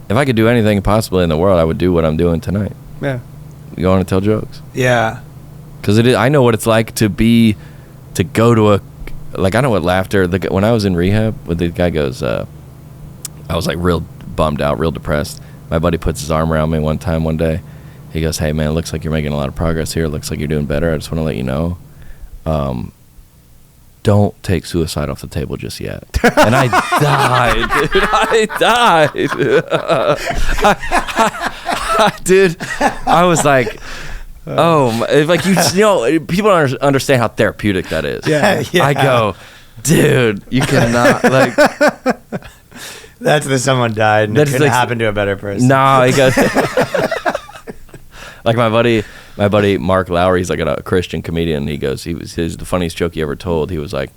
if I could do anything possibly in the world, I would do what I'm doing tonight. Yeah. Go on and tell jokes. Yeah. Because I know what it's like to go to I know what laughter, when I was in rehab, when the guy goes, I was like real bummed out, real depressed. My buddy puts his arm around me one day. He goes, hey man, it looks like you're making a lot of progress here. It looks like you're doing better. I just want to let you know. Don't take suicide off the table just yet. And I died, dude. Dude, I was like, people don't understand how therapeutic that is. Yeah. I go, dude, you cannot, That's that someone died and it couldn't happen to a better person. No, he goes, like my buddy Mark Lowry, he's like a Christian comedian. He goes, he's the funniest joke he ever told. He was like,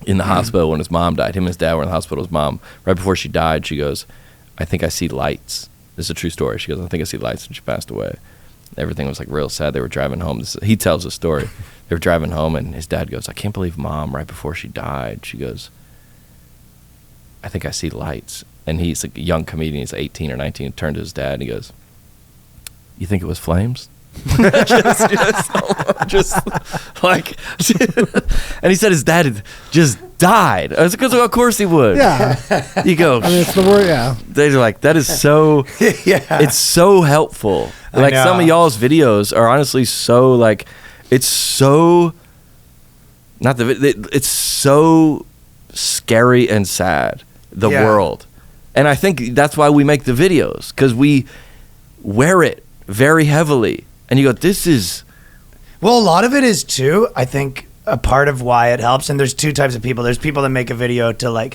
in the hospital when his mom died. Him and his dad were in the hospital. His mom, right before she died, she goes, I think I see lights. This is a true story. She goes, I think I see lights, and she passed away. Everything was like real sad. They were driving home. He tells the story. They were driving home, and his dad goes, I can't believe Mom, right before she died, she goes, I think I see lights. And he's a young comedian. He's 18 or 19. Turned to his dad, and he goes, you think it was flames? just like, and he said his dad had just died. I was because of course he would. Yeah. You go. I mean, it's the word. Yeah. They're like, that is so. Yeah. It's so helpful. Like some of y'all's videos are honestly so like, it's so. It's so scary and sad. The world, and I think that's why we make the videos, because we wear it very heavily. And you go, this is... Well, a lot of it is, too, I think, a part of why it helps. And there's two types of people. There's people that make a video to,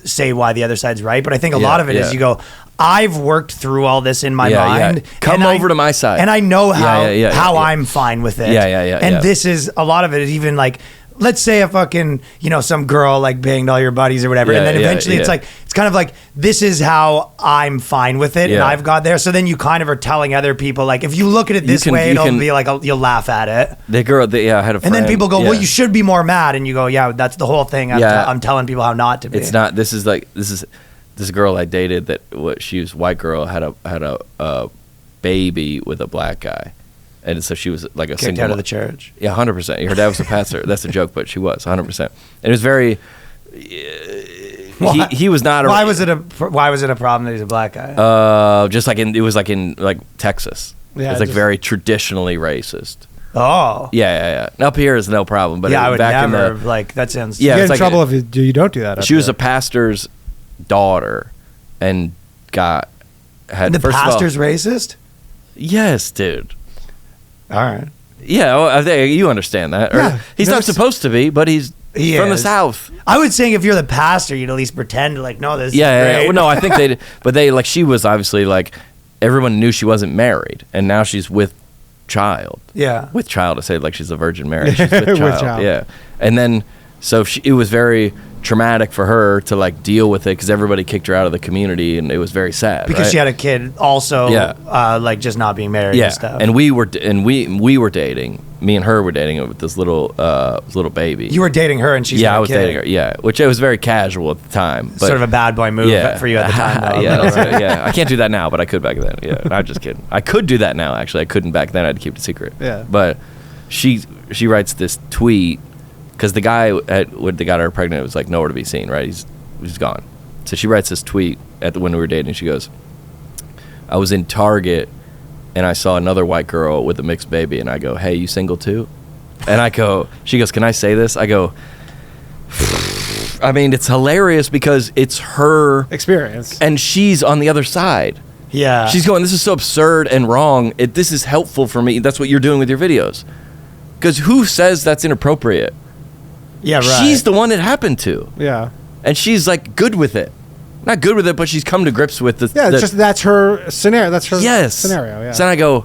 say why the other side's right. But I think a lot of it is you go, I've worked through all this in my mind. Yeah. Come over to my side. And I know how I'm fine with it. And this is, a lot of it is even like... Let's say a fucking, some girl banged all your buddies or whatever. And then eventually it's kind of like, this is how I'm fine with it. And I've got there. So then you kind of are telling other people, if you look at it this way, it'll be like, you'll laugh at it. I had a friend. And then people go, well, you should be more mad. And you go, yeah, that's the whole thing. I'm telling people how not to be. It's not, this is this girl I dated she was a white girl, had a baby with a black guy. And so she was like a kicked out of the church. Yeah, 100%. Her dad was a pastor. That's a joke, but she was 100%. And it was very. He was not. Why was it a problem that he's a black guy? It was in Texas. Yeah, it's very traditionally racist. Oh. Yeah. Up here is no problem, but I would back never that sounds. Yeah, you get in trouble if you don't do that. She was a pastor's daughter, and had the pastor's racist. Yes, dude. All right. Yeah, well, I think you understand that. Yeah, he's not supposed to be, but he's from the South. I would say if you're the pastor, you'd at least pretend no, this is great. Yeah. Well, no, I think they did. But she was obviously everyone knew she wasn't married, and now she's with child. Yeah. With child, to say she's a virgin Mary. She's with child. Yeah. And then, so it was very traumatic for her to deal with it, because everybody kicked her out of the community, and it was very sad because she had a kid also. Just not being married and stuff. And we were dating, me and her were dating with this little baby. You were dating her and she's I was dating her, which it was very casual at the time, but sort of a bad boy move for you at the time though. I can't do that now, but I could back then. I'm just kidding. I could do that now, actually. I couldn't back then. I had to keep it secret. But she writes this tweet, because the guy that got her pregnant was nowhere to be seen, right? He's gone. So she writes this tweet when we were dating. She goes, I was in Target and I saw another white girl with a mixed baby, and I go, hey, you single too? And she goes, can I say this? I go, I mean, it's hilarious because it's her experience and she's on the other side. Yeah. She's going, this is so absurd and wrong. This is helpful for me. That's what you're doing with your videos. Because who says that's inappropriate? Yeah, right. She's the one it happened to. Yeah. And she's good with it. Not good with it, but she's come to grips with the... Yeah, that's her scenario. That's her scenario, yeah. So then I go,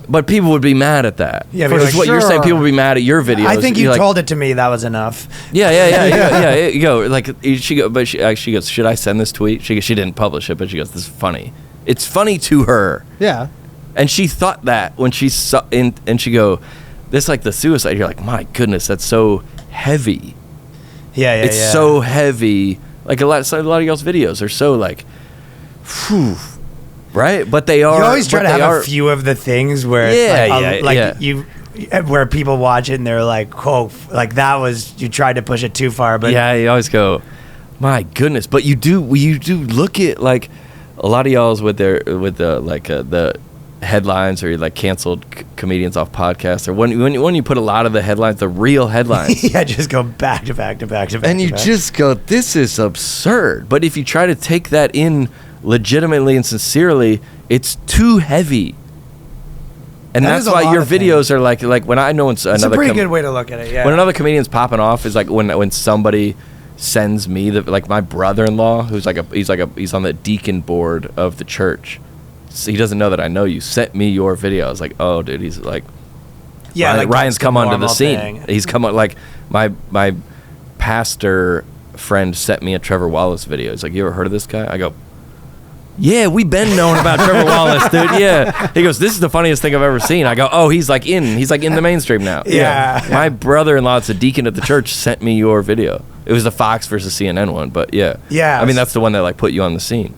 but people would be mad at that. Yeah, because what you're saying, people would be mad at your videos. I think you told it to me, that was enough. Yeah. You go, she goes, should I send this tweet? She didn't publish it, but she goes, this is funny. It's funny to her. Yeah. And she thought that when she saw... And she go, this the suicide. You're like, my goodness, that's so... heavy. It's so heavy. A lot of y'all's videos are so Whew. Right, but they are. You always try to have a few of the things where where people watch it and they're like, "Oh, like that was you tried to push it too far." But yeah, you always go, "My goodness!" But you do look at like a lot of y'all's with the headlines or like canceled comedians off podcasts, or when you put a lot of the headlines, the real headlines, just go back to back to back to back, and you just go, "This is absurd." But if you try to take that in legitimately and sincerely, it's too heavy, and that's why your videos are like when I know it's a pretty good way to look at it. Yeah, when another comedian's popping off is like when somebody sends me like my brother-in-law who's he's on the deacon board of the church. So he doesn't know that I know you. Sent me your video. I was like, oh, dude, he's like, Ryan's come onto the scene. Thing. He's come on, like my pastor friend sent me a Trevor Wallace video. He's like, you ever heard of this guy? I go, yeah, we've been knowing about Trevor Wallace, dude. Yeah. He goes, this is the funniest thing I've ever seen. I go, oh, he's like in the mainstream now. Yeah. My brother-in-law, it's a deacon at the church, sent me your video. It was the Fox versus CNN one, but yeah. Yeah. I mean, that's the one that like put you on the scene.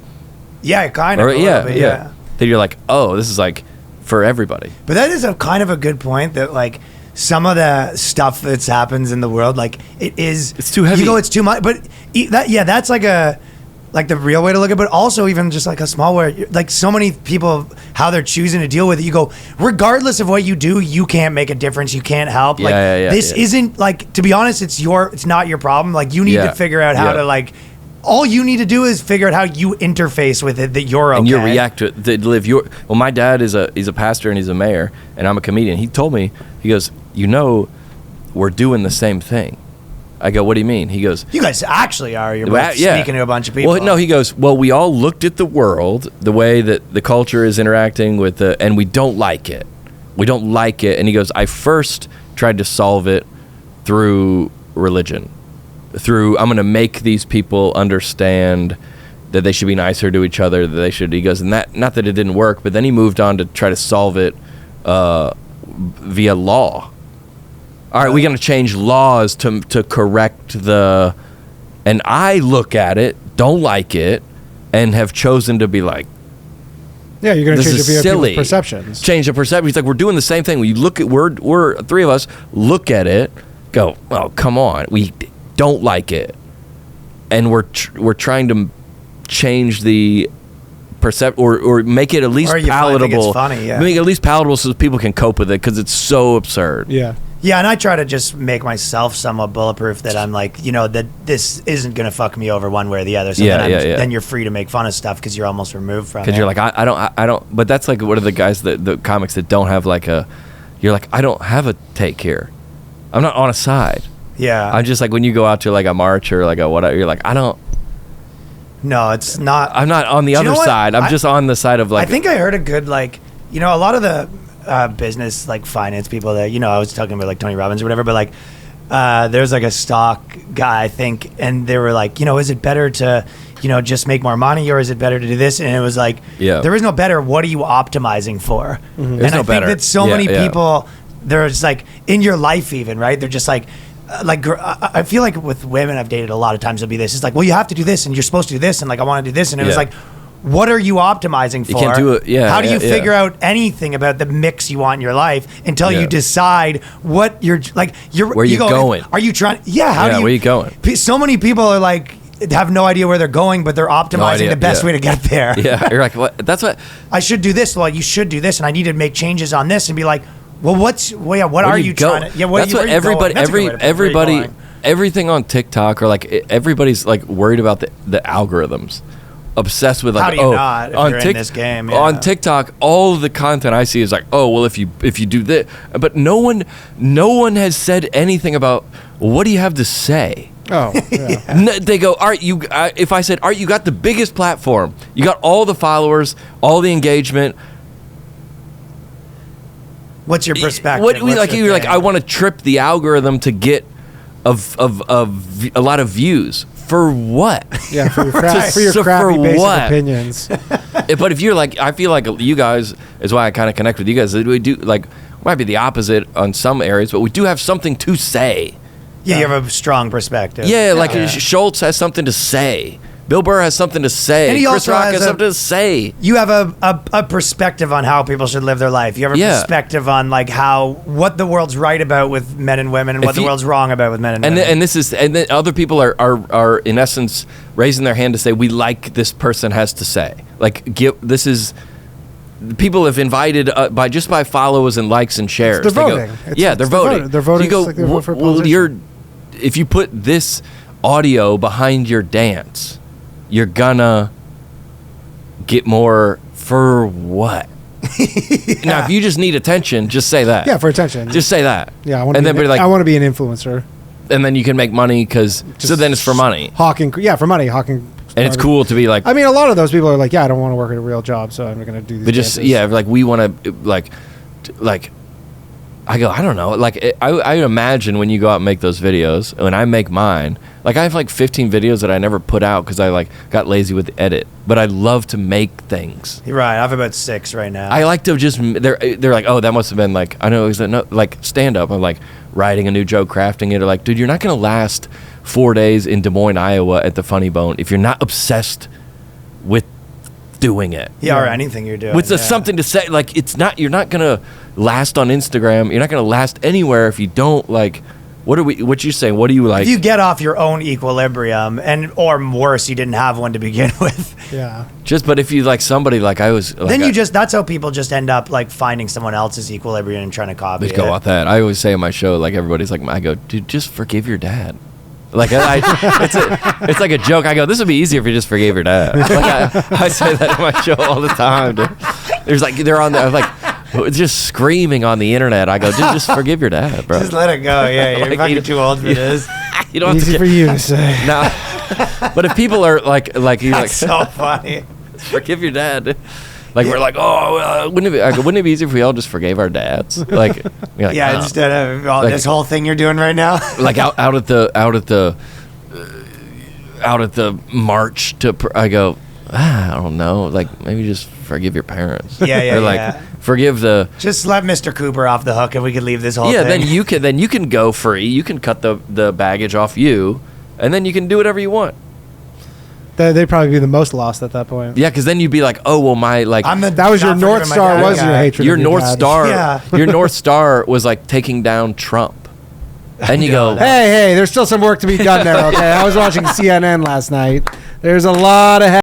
Yeah, kind of. Yeah. That you're like, oh, this is like for everybody. But that is a kind of a good point that like some of the stuff that happens in the world, like it's too heavy. You go, it's too much. But that's like the real way to look at it, but also even just like a small way, like so many people, how they're choosing to deal with it. You go, regardless of what you do, you can't make a difference. You can't help. This isn't like, to be honest, it's not your problem. Like you need to figure out how to like, all you need to do is figure out how you interface with it, that you're okay. And you react to it, that live your, well, my dad he's a pastor and he's a mayor and I'm a comedian. He told me, he goes, we're doing the same thing. I go, what do you mean? He goes, you guys actually are. You're both speaking to a bunch of people. Well, no, he goes, well, we all looked at the world, the way that the culture is interacting with and we don't like it. We don't like it. And he goes, I first tried to solve it through religion. I'm going to make these people understand that they should be nicer to each other, he goes, and that, not that it didn't work, but then he moved on to try to solve it via law. All right, we're going to change laws to correct and I look at it, don't like it, and have chosen to be like, yeah, you're going to change people's perceptions. Change the perception. He's like, we're doing the same thing. When you look at, we're three of us, look at it, go, oh, come on, we don't like it. And we're trying to change the or make it at least palatable. It's funny, yeah. Make it at least palatable so people can cope with it because it's so absurd. Yeah. Yeah, and I try to just make myself somewhat bulletproof that I'm like, that this isn't going to fuck me over one way or the other. So then you're free to make fun of stuff because you're almost removed from it. Because you're like, I don't, but that's like, what are the guys, the comics that don't have like you're like, I don't have a take here. I'm not on a side. Yeah. I'm just like, when you go out to like a march or like a whatever, you're like, I don't. No, it's not. I'm not on the other side. I'm just on the side of like. I think I heard a good, like, a lot of the business, like finance people that, I was talking about like Tony Robbins or whatever, but like there's like a stock guy, I think, and they were like, is it better to, just make more money or is it better to do this? And it was like, there is no better. What are you optimizing for? Mm-hmm. And I think that so many people, they're just like in your life even, right? They're just like I feel like with women I've dated a lot of times it'll be this. It's like, well, you have to do this and you're supposed to do this and like I want to do this, and it was like, what are you optimizing for? You can't do it. Yeah. How do you figure out anything about the mix you want in your life until you decide what you're like? Where you going? Are you trying? Yeah. How do you? Where you going? So many people are like have no idea where they're going, but they're optimizing the best way to get there. Yeah. You're like, what? That's what I should do. This. Well, you should do this, and I need to make changes on this, and be like, well, what are you trying to? Yeah. That's what everybody. Everything on TikTok or like everybody's like worried about the algorithms. Obsessed with like, how do you not if you're in this game? Yeah. On TikTok, all of the content I see is like, oh well, if you do this, but no one has said anything about what do you have to say. Oh, yeah. They go, Art, if I said, Art, you got the biggest platform, you got all the followers, all the engagement. What's your perspective? You're like, I want to trip the algorithm to get of a lot of views. For what? Yeah, for your crappy basic opinions. But if you're like, I feel like you guys is why I kind of connect with you guys. We do like, might be the opposite on some areas, but we do have something to say. Yeah, you have a strong perspective. Yeah, like Schultz has something to say Bill Burr has something to say. And Chris Rock has something to say. You have a perspective on how people should live their life. You have a perspective on like what the world's right about with men and women, and what the world's wrong about with men and women. And then other people are in essence raising their hand to say we like this person has to say. Like people have invited by follows and likes and shares. They're voting. They're voting. They're voting. So you go, if you put this audio behind your dance, you're gonna get more for what? Now, if you just need attention, just say that. Yeah, for attention. Just say that. Yeah, I want to be an influencer. And then you can make money so then it's for money. Hawking, for money. Hawking. And it's cool to be like. I mean, a lot of those people are like, I don't want to work at a real job, so I'm going to do these. But just like we want to like. I go, I don't know. Like I imagine when you go out and make those videos, when I make mine, like I have like 15 videos that I never put out because I like got lazy with the edit. But I love to make things. You're right. I have about 6 right now. I like to just they're like, oh, that must have been like I know it was like stand up. I'm like writing a new joke, crafting it. Or like, dude, you're not gonna last 4 days in Des Moines, Iowa at the Funny Bone if you're not obsessed with doing it. Or anything you're doing. With something to say, like you're not gonna last on Instagram. You're not gonna last anywhere if you don't like. What you saying? What do you like? If you get off your own equilibrium, or worse, you didn't have one to begin with. Yeah. But if you like somebody like I was, like then that's how people just end up like finding someone else's equilibrium and trying to copy it. Go off that. I always say on my show, like everybody's like, I go, dude, just forgive your dad. Like it's like a joke. I go, this would be easier if you just forgave your dad. Like I say that on my show all the time. Dude. There's like they're on there like just screaming on the internet. I go, dude, just forgive your dad, bro. Just let it go. Yeah, you're fucking too old for this. You don't have for you to say. No, but if people are like you're that's like so funny. Forgive your dad. Like we're like, wouldn't it be easier if we all just forgave our dads? Like instead of this whole thing you're doing right now. Like out at the march I go, I don't know. Like maybe just forgive your parents. Yeah. Or like forgive just let Mr. Cooper off the hook and we could leave this whole thing. Yeah, then you can go free. You can cut the baggage off you, and then you can do whatever you want. They'd probably be the most lost at that point. Yeah, because then you'd be like, oh well, my like that was your North Star. Was your hatred? Your North Star. Your North Star was like taking down Trump. And you go, hey, there's still some work to be done there. Okay, I was watching CNN last night. There's a lot of